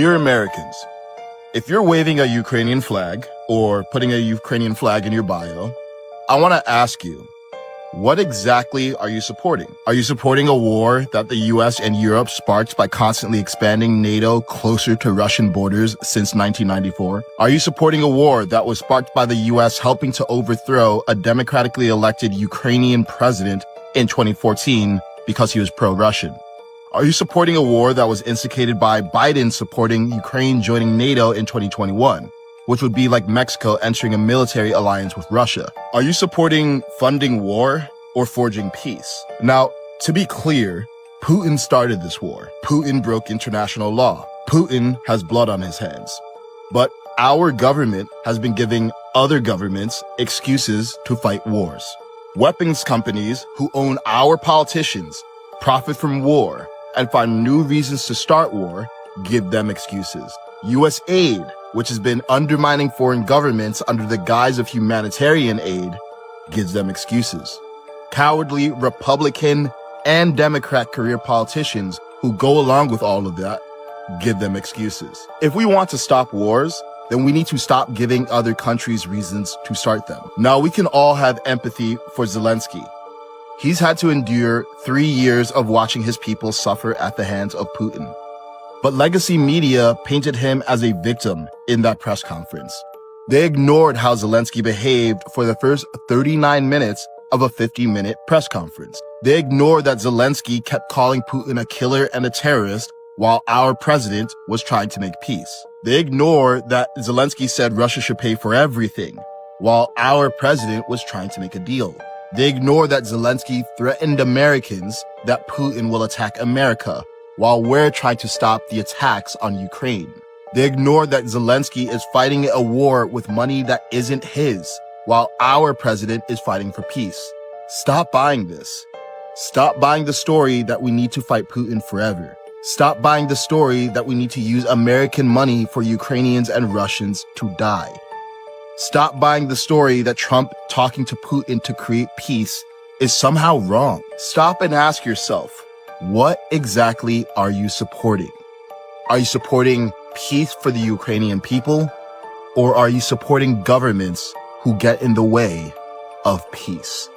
Dear Americans, if you're waving a Ukrainian flag or putting a Ukrainian flag in your bio, I want to ask you, what exactly are you supporting? Are you supporting a war that the US and Europe sparked by constantly expanding NATO closer to Russian borders since 1994? Are you supporting a war that was sparked by the US helping to overthrow a democratically elected Ukrainian president in 2014 because he was pro-Russian? Are you supporting a war that was instigated by Biden supporting Ukraine joining NATO in 2021, which would be like Mexico entering a military alliance with Russia? Are you supporting funding war or forging peace? Now, to be clear, Putin started this war. Putin broke international law. Putin has blood on his hands. But our government has been giving other governments excuses to fight wars. Weapons companies who own our politicians profit from war and find new reasons to start war, give them excuses. U.S. aid, which has been undermining foreign governments under the guise of humanitarian aid, gives them excuses. Cowardly Republican and Democrat career politicians who go along with all of that give them excuses. If we want to stop wars, then we need to stop giving other countries reasons to start them. Now, we can all have empathy for Zelensky. He's had to endure 3 years of watching his people suffer at the hands of Putin. But legacy media painted him as a victim in that press conference. They ignored how Zelensky behaved for the first 39 minutes of a 50-minute press conference. They ignored that Zelensky kept calling Putin a killer and a terrorist while our president was trying to make peace. They ignored that Zelensky said Russia should pay for everything while our president was trying to make a deal. They ignore that Zelensky threatened Americans that Putin will attack America while we're trying to stop the attacks on Ukraine. They ignore that Zelensky is fighting a war with money that isn't his while our president is fighting for peace. Stop buying this. Stop buying the story that we need to fight Putin forever. Stop buying the story that we need to use American money for Ukrainians and Russians to die. Stop buying the story that Trump talking to Putin to create peace is somehow wrong. Stop and ask yourself, what exactly are you supporting? Are you supporting peace for the Ukrainian people? Or are you supporting governments who get in the way of peace?